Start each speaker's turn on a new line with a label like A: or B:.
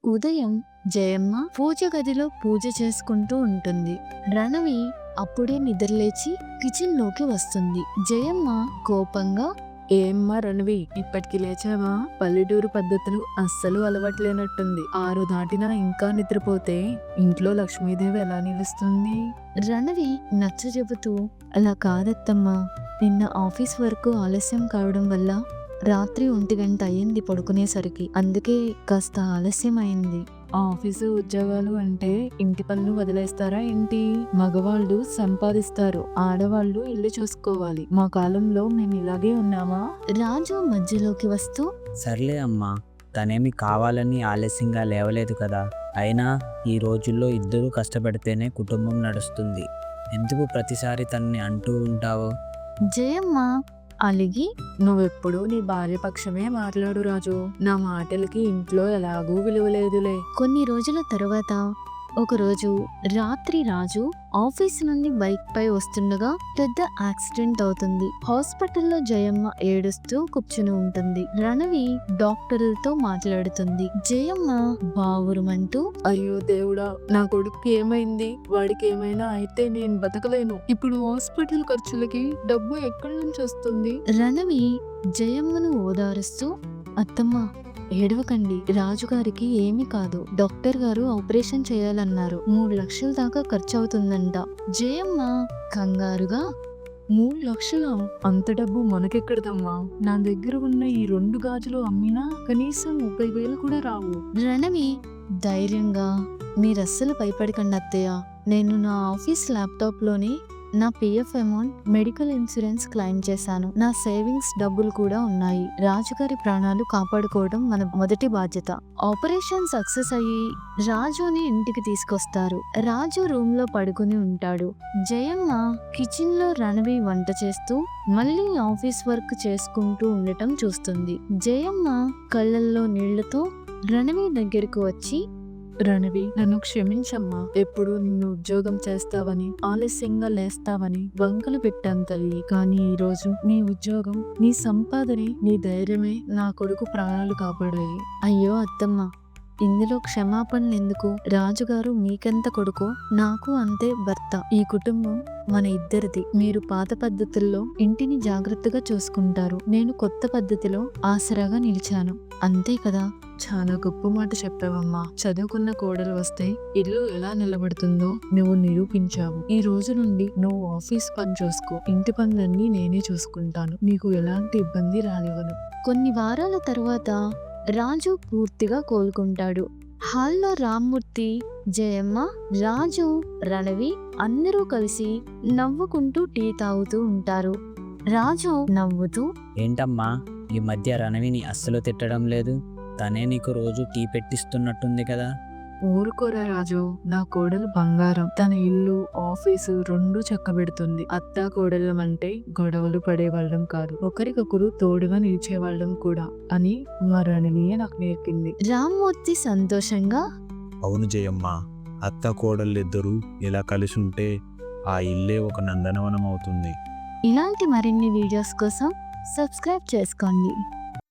A: ఉదయం జయమ్మ పూజ గదిలో పూజ చేసుకుంటూ ఉంటుంది. రణవి అప్పుడే నిద్రలేచి కిచెన్ లోకి వస్తుంది. జయమ్మ కోపంగా,
B: ఏమ్మా రణవి, ఇప్పటికి లేచావా? పల్లెటూరు పద్ధతులు అస్సలు అలవాట్లేనట్టుంది. 6 దాటినా ఇంకా నిద్రపోతే ఇంట్లో లక్ష్మీదేవి ఎలా నిలుస్తుంది?
A: రణవి నచ్చజెబుతూ, అలా కాదత్తమ్మా, నిన్న ఆఫీస్ వరకు ఆలస్యం కావడం వల్ల రాత్రి 1 గంట అయ్యింది పడుకునేసరికి. అందుకే కాస్త ఆలస్యం అయింది.
B: ఆఫీసు ఉద్యోగాలు అంటే ఇంటి పనులు వదిలేస్తారా ఏంటి? మగవాళ్ళు సంపాదిస్తారు, ఆడవాళ్ళు ఇల్లు చూసుకోవాలి. మా కాలంలో మేము ఇలాగే ఉన్నామా?
A: రాజు మధ్యలోకి వస్తూ,
C: సర్లే అమ్మా, తనేమి కావాలని ఆలస్యంగా లేవలేదు కదా. అయినా ఈ రోజుల్లో ఇద్దరూ కష్టపడితేనే కుటుంబం నడుస్తుంది. ఎందుకు ప్రతిసారి తనని అంటూ ఉంటావో?
A: జయమ్మ అలిగి,
B: నువ్వెప్పుడు నీ భార్య పక్షమే మాట్లాడు రాజు. నా మాటలకి ఇంట్లో ఎలాగూ విలువలేదులే.
A: కొన్ని రోజుల తరువాత ఒకరోజు రాత్రి రాజు ఆఫీస్ నుండి బైక్ పై వస్తుండగా పెద్ద యాక్సిడెంట్ అవుతుంది. హాస్పిటల్లో జయమ్మ ఏడుస్తూ కూర్చుని ఉంటుంది. రణవి డాక్టర్లతో మాట్లాడుతుంది. జయమ్మ బావురుమంటూ,
B: అయ్యో దేవుడా, నా కొడుకు ఏమైంది? వాడికి ఏమైనా అయితే నేను బతకలేను. ఇప్పుడు హాస్పిటల్ ఖర్చులకి డబ్బు ఎక్కడి నుంచి వస్తుంది?
A: రణవి జయమ్మను ఓదారుస్తూ, అత్తమ్మ ఏడవకండి, రాజుగారికి ఏమీ కాదు. డాక్టర్ గారు ఆపరేషన్ చేయాలన్నారు. 3 లక్షల దాకా ఖర్చు అవుతుందంట. జయమ్మ కంగారుగా,
B: 3 లక్షలా? అంత డబ్బు మనకెక్కడదమ్మా? నా దగ్గర ఉన్న ఈ 2 గాజులు అమ్మినా కనీసం 30,000 కూడా రావు.
A: రణవి ధైర్యంగా, మీరస్సలు భయపడకండి అత్తయ్య, నేను నా ఆఫీస్ ల్యాప్టాప్ లోనే నా PF amount, medical insurance claim చేశాను. నా సేవింగ్స్ డబ్బులు కూడా ఉన్నాయి. రాజుగారి ప్రాణాలు కాపాడుకోవడం మన మొదటి బాధ్యత. ఆపరేషన్ సక్సెస్ అయ్యి రాజుని ఇంటికి తీసుకొస్తారు. రాజు రూమ్ లో పడుకుని ఉంటాడు. జయమ్మ కిచెన్ లో రణవి వంట చేస్తూ మళ్ళీ ఆఫీస్ వర్క్ చేసుకుంటూ ఉండటం చూస్తుంది. జయమ్మ కళ్ళల్లో నీళ్లతో రణవి దగ్గరకు వచ్చి,
B: రణవి, నన్ను క్షమించమ్మా. ఎప్పుడు నిన్ను ఉద్యోగం చేస్తావని, ఆలస్యంగా లేస్తావని వంకలు పెట్టాను తల్లి. కానీ ఈ రోజు నీ ఉద్యోగం, నీ సంపాదనే, నీ ధైర్యమే నా కొడుకు ప్రాణాలు కాపాడాయి.
A: అయ్యో అత్తమ్మ, ఇందులో క్షమాపణలు ఎందుకు? రాజుగారు మీకెంత కొడుకో నాకు అంతే భర్త. ఈ కుటుంబం మన ఇద్దరిది. మీరు పాత పద్ధతుల్లో ఇంటిని జాగ్రత్తగా చూసుకుంటారు. నేను కొత్త పద్ధతిలో ఆసరాగా నిలిచాను. అంతే కదా?
B: చాలా గొప్ప మాట చెప్పావమ్మా. చదువుకున్న కోడలు వస్తే ఇల్లు ఎలా నిలబడుతుందో నువ్వు నిరూపించావు. ఈ రోజు నుండి నువ్వు ఆఫీస్ పని చూసుకో, ఇంటి పనులన్నీ నేనే చూసుకుంటాను. నీకు ఎలాంటి ఇబ్బంది రానివ్వను.
A: కొన్ని వారాల తరువాత రాజు పూర్తిగా కోలుకుంటాడు. హాల్లో రామ్మూర్తి, జయమ్మ, రాజు, రణవి అందరూ కలిసి నవ్వుకుంటూ టీ తాగుతూ ఉంటారు. రాజు నవ్వుతూ,
C: ఏంటమ్మా, ఈ మధ్య రణవిని అస్సలు తిట్టడం లేదు? తనే నీకు రోజు టీ పెట్టిస్తున్నట్టుంది కదా.
B: ఊరుకోరా రాజు, నా కోడలు బంగారం. తన ఇల్లు, ఆఫీసు 2 చక్కబెడుతుంది. అత్తా కోడలం అంటే గొడవలు పడేవాళ్ళం కాదు, ఒకరికొకరు తోడుగా నిలిచేవాళ్ళం కూడా అని మా రణియే నాకు నేర్పింది.
A: రామ్మూర్తి సంతోషంగా,
D: అవును జయమ్మ, అత్త కోడళ్ళిద్దరూ ఇలా కలిసి ఉంటే ఆ ఇల్లే ఒక నందనవనం అవుతుంది.
A: ఇలాంటి మరిన్ని వీడియోస్ కోసం సబ్స్క్రైబ్ చేసుకోండి.